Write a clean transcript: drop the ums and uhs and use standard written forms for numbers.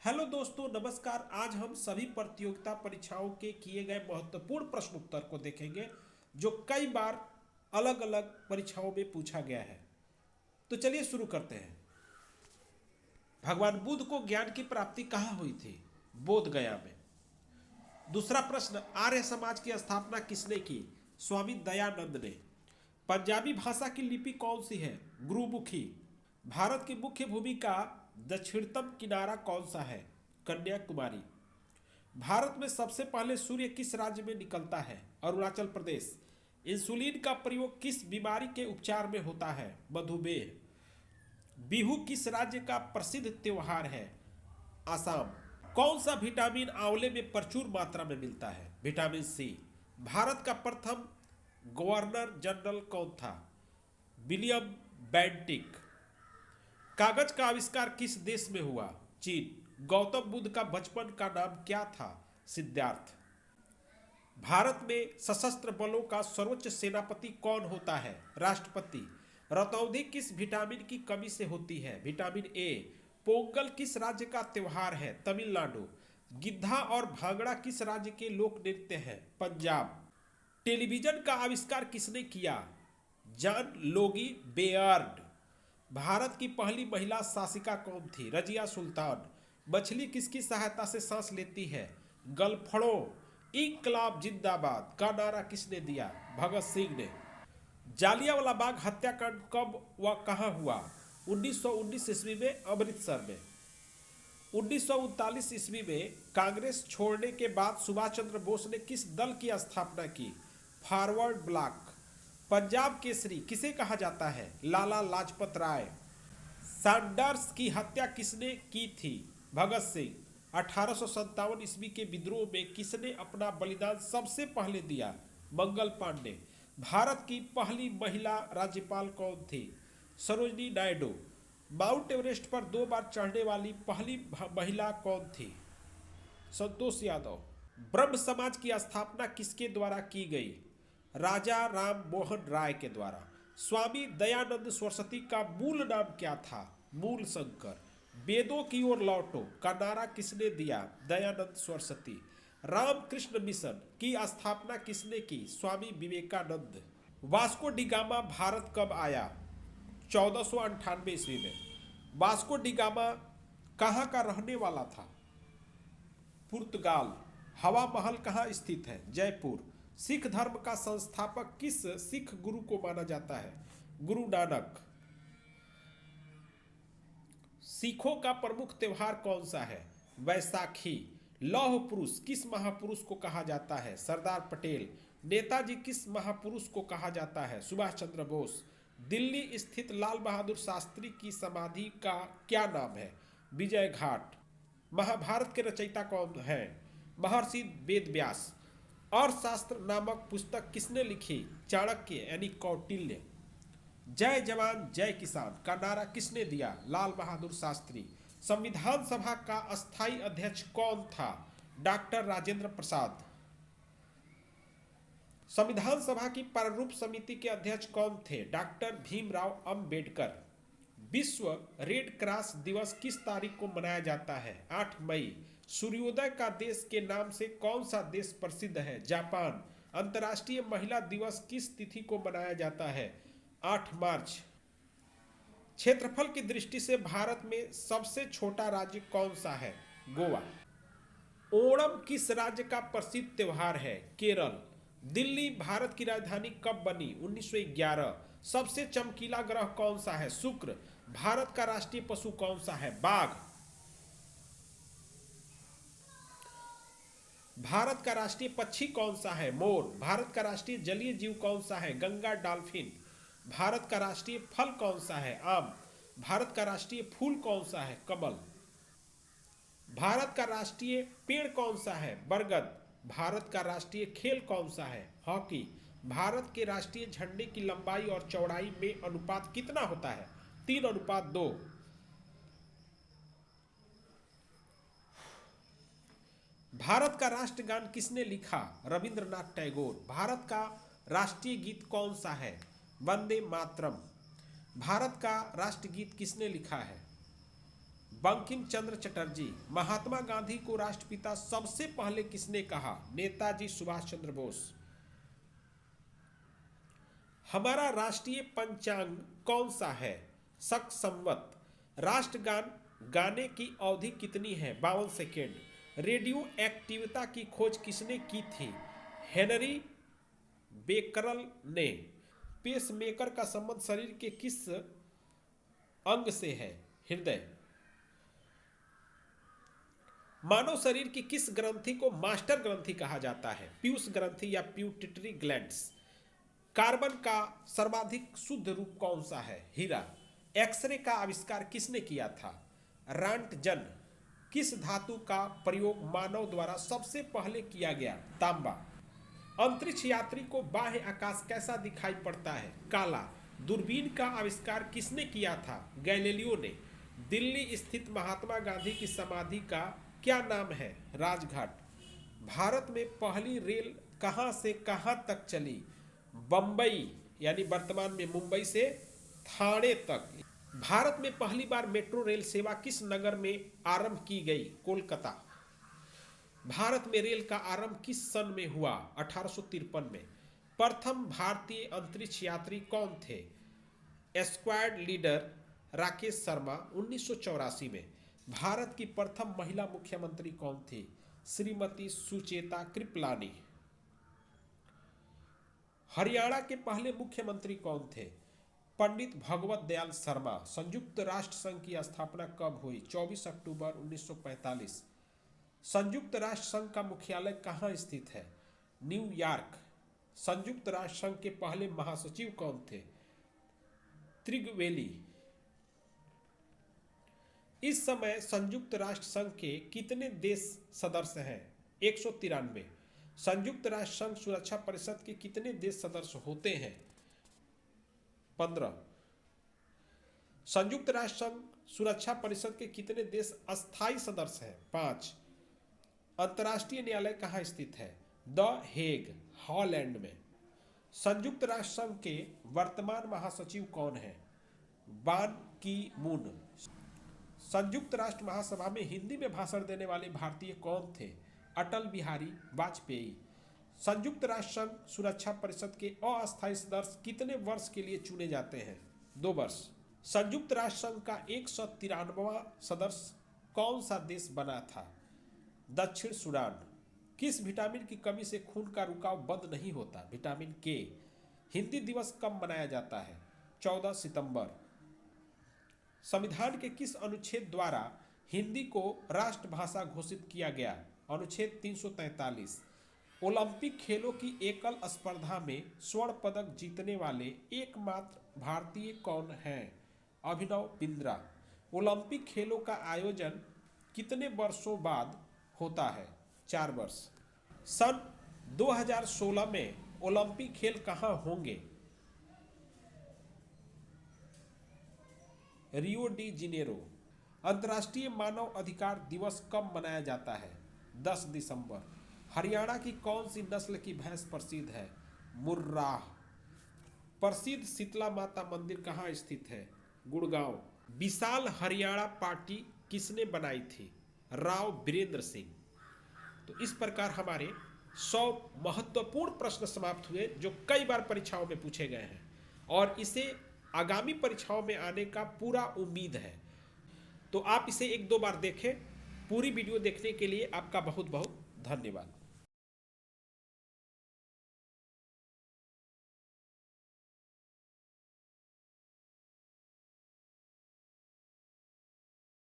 Hello दोस्तों, नमस्कार। आज हम सभी प्रतियोगिता परीक्षाओं के किए गए महत्वपूर्ण प्रश्न उत्तर को देखेंगे जो कई बार अलग अलग परीक्षाओं में पूछा गया है। तो चलिए शुरू करते हैं। भगवान बुद्ध को ज्ञान की प्राप्ति कहाँ हुई थी? बोध गया में। दूसरा प्रश्न, आर्य समाज की स्थापना किसने की? स्वामी दयानंद ने। पंजाबी भाषा की लिपि कौन सी है? गुरुमुखी। भारत की मुख्य भूमि का दक्षिणतम किनारा कौन सा है? कन्याकुमारी। भारत में सबसे पहले सूर्य किस राज्य में निकलता है? अरुणाचल प्रदेश। इंसुलिन का प्रयोग किस बीमारी के उपचार में होता है? मधुमेह। बिहू किस राज्य का प्रसिद्ध त्योहार है? आसाम। कौन सा विटामिन आंवले में प्रचुर मात्रा में मिलता है? Vitamin C. भारत का प्रथम गवर्नर जनरल कौन था? William Bentinck. कागज का आविष्कार किस देश में हुआ? चीन। गौतम बुद्ध का बचपन का नाम क्या था? सिद्धार्थ। भारत में सशस्त्र बलों का सर्वोच्च सेनापति कौन होता है? राष्ट्रपति। रतौंधी किस विटामिन की कमी से होती है? Vitamin A. पोंगल किस राज्य का त्योहार है? तमिलनाडु। गिद्धा और भांगड़ा किस राज्य के लोक नृत्य हैं? पंजाब। टेलीविजन का आविष्कार किसने किया? John Logie Baird. भारत की पहली महिला शासिका कौन थी? रजिया सुल्तान। मछली किसकी सहायता से सांस लेती है? गलफड़ों। इंकलाब जिंदाबाद का नारा किसने दिया? भगत सिंह ने। जालियांवाला बाग हत्याकांड कब व कहाँ हुआ? 1919 ईस्वी में अमृतसर में। 1939 ईस्वी में कांग्रेस छोड़ने के बाद सुभाष चंद्र बोस ने किस दल की स्थापना की? Forward block. पंजाब केसरी किसे कहा जाता है? लाला लाजपत राय। सैंडर्स की हत्या किसने की थी? भगत सिंह। 1857 ईस्वी के विद्रोह में किसने अपना बलिदान सबसे पहले दिया? मंगल पांडे। भारत की पहली महिला राज्यपाल कौन थी? सरोजनी नायडू। माउंट एवरेस्ट पर 2 बार चढ़ने वाली पहली महिला कौन थी? संतोष यादव। ब्रह्म समाज की स्थापना किसके द्वारा की गई? राजा राम मोहन राय के द्वारा। स्वामी दयानंद सरस्वती का मूल नाम क्या था? मूल शंकर। वेदों की ओर लौटो का नारा किसने दिया? दयानंद सरस्वती। रामकृष्ण मिशन की स्थापना किसने की? स्वामी विवेकानंद। वास्को डिगामा भारत कब आया? 1498 ईस्वी में। वास्को डिगामा कहाँ का रहने वाला था? पुर्तगाल। हवा महल कहाँ स्थित है? जयपुर। सिख धर्म का संस्थापक किस सिख गुरु को माना जाता है? गुरु नानक। सिखों का प्रमुख त्योहार कौन सा है? वैसाखी। लौह पुरुष किस महापुरुष को कहा जाता है? सरदार पटेल। नेताजी किस महापुरुष को कहा जाता है? सुभाष चंद्र बोस। दिल्ली स्थित लाल बहादुर शास्त्री की समाधि का क्या नाम है? विजय घाट। महाभारत के रचयिता कौन है? महर्षि वेद व्यास। अर्थशास्त्र नामक पुस्तक किसने लिखी? चाणक्य यानी कौटिल्य। जय जवान जय किसान का नारा किसने दिया? लाल बहादुर शास्त्री। संविधान सभा का अस्थायी अध्यक्ष कौन था? डॉक्टर राजेंद्र प्रसाद। संविधान सभा की प्रारूप समिति के अध्यक्ष कौन थे? डॉक्टर भीमराव अंबेडकर। विश्व रेड क्रॉस दिवस किस तारीख को मनाया जाता है? 8 मई। सूर्योदय का देश के नाम से कौन सा देश प्रसिद्ध है? जापान। अंतर्राष्ट्रीय महिला दिवस किस तिथि को मनाया जाता है? 8 मार्च। क्षेत्रफल की दृष्टि से भारत में सबसे छोटा राज्य कौन सा है? गोवा। ओणम किस राज्य का प्रसिद्ध त्योहार है? केरल। दिल्ली भारत की राजधानी कब बनी? 1911। सबसे चमकीला ग्रह कौन सा है? शुक्र। भारत का राष्ट्रीय पशु कौन सा है? बाघ। भारत का राष्ट्रीय पक्षी कौन सा है? मोर। भारत का राष्ट्रीय जलीय जीव कौन सा है? गंगा डॉल्फिन। भारत का राष्ट्रीय फल कौन सा है? आम। भारत का राष्ट्रीय फूल कौन सा है? कमल। भारत का राष्ट्रीय पेड़ कौन सा है? बरगद। भारत का राष्ट्रीय खेल कौन सा है? हॉकी। भारत के राष्ट्रीय झंडे की लंबाई और चौड़ाई में अनुपात कितना होता है? 3:2। भारत का राष्ट्रगान किसने लिखा? रविंद्रनाथ टैगोर। भारत का राष्ट्रीय गीत कौन सा है? वंदे मातरम। भारत का राष्ट्रगीत किसने लिखा है? बंकिम चंद्र चटर्जी। महात्मा गांधी को राष्ट्रपिता सबसे पहले किसने कहा? नेताजी सुभाष चंद्र बोस। हमारा राष्ट्रीय पंचांग कौन सा है? शक संवत। राष्ट्रगान गाने की अवधि कितनी है? 52 सेकेंड। रेडियो एक्टिविता की खोज किसने की थी? हेनरी बेकरल ने। पेसमेकर का संबंध शरीर के किस अंग से है? हृदय। मानव शरीर की किस ग्रंथि को मास्टर ग्रंथि कहा जाता है? पीयूष ग्रंथि या प्यूटिटरी ग्लैंड्स। कार्बन का सर्वाधिक शुद्ध रूप कौन सा है? हीरा। एक्सरे का आविष्कार किसने किया था? रांटजन। किस धातु का प्रयोग मानव द्वारा सबसे पहले किया गया? तांबा। अंतरिक्ष यात्री को बाह्य आकाश कैसा दिखाई पड़ता है? काला। दूरबीन का आविष्कार किसने किया था? गैलीलियो ने। दिल्ली स्थित महात्मा गांधी की समाधि का क्या नाम है? राजघाट। भारत में पहली रेल कहां से कहां तक चली? बंबई यानी वर्तमान में मुंबई से ठाणे तक। भारत में पहली बार मेट्रो रेल सेवा किस नगर में आरंभ की गई? कोलकाता। भारत में रेल का आरंभ किस सन में हुआ? 1853 में। प्रथम भारतीय अंतरिक्ष यात्री कौन थे? स्क्वाड लीडर राकेश शर्मा 1984 में। भारत की प्रथम महिला मुख्यमंत्री कौन थी? श्रीमती सुचेता कृपलानी। हरियाणा के पहले मुख्यमंत्री कौन थे? पंडित भगवत दयाल शर्मा। संयुक्त राष्ट्र संघ की स्थापना कब हुई? 24 अक्टूबर 1945। संयुक्त राष्ट्र संघ का मुख्यालय कहाँ स्थित है? न्यूयॉर्क। संयुक्त राष्ट्र संघ के पहले महासचिव कौन थे? त्रिगवेली। इस समय संयुक्त राष्ट्र संघ के कितने देश सदस्य हैं? 193। संयुक्त राष्ट्र संघ सुरक्षा परिषद के कितने देश सदस्य होते हैं? 15। संयुक्त राष्ट्र संघ सुरक्षा परिषद के कितने देश अस्थायी सदस्य हैं? 5। अंतर्राष्ट्रीय न्यायालय कहाँ स्थित है? द हेग, हॉलैंड में। संयुक्त राष्ट्र संघ के वर्तमान महासचिव कौन है? बान की मून। संयुक्त राष्ट्र महासभा में हिंदी में भाषण देने वाले भारतीय कौन थे? अटल बिहारी वाजपेयी। संयुक्त राष्ट्र संघ सुरक्षा परिषद के अस्थायी सदस्य कितने वर्ष के लिए चुने जाते हैं? 2 वर्ष। संयुक्त राष्ट्र संघ का 193वां सदस्य कौन सा देश बना था? दक्षिण सूडान। किस विटामिन की कमी से खून का रुकाव बंद नहीं होता? विटामिन के। हिंदी दिवस कब मनाया जाता है? 14 सितंबर। संविधान के किस अनुच्छेद द्वारा हिंदी को राष्ट्रभाषा घोषित किया गया? अनुच्छेद 343। ओलंपिक खेलों की एकल स्पर्धा में स्वर्ण पदक जीतने वाले एकमात्र भारतीय कौन हैं? अभिनव बिंद्रा। ओलंपिक खेलों का आयोजन कितने वर्षों बाद होता है? 4 वर्ष। सन 2016 में ओलंपिक खेल कहाँ होंगे? Rio de Janeiro. अंतर्राष्ट्रीय मानव अधिकार दिवस कब मनाया जाता है? 10 दिसंबर। हरियाणा की कौन सी नस्ल की भैंस प्रसिद्ध है? मुर्राह। प्रसिद्ध शीतला माता मंदिर कहाँ स्थित है? गुड़गांव। विशाल हरियाणा पार्टी किसने बनाई थी? राव वीरेंद्र सिंह। तो इस प्रकार हमारे 100 महत्वपूर्ण प्रश्न समाप्त हुए जो कई बार परीक्षाओं में पूछे गए हैं और इसे आगामी परीक्षाओं में आने का पूरा उम्मीद है। तो आप इसे 1-2 बार देखें। पूरी वीडियो देखने के लिए आपका बहुत बहुत धन्यवाद।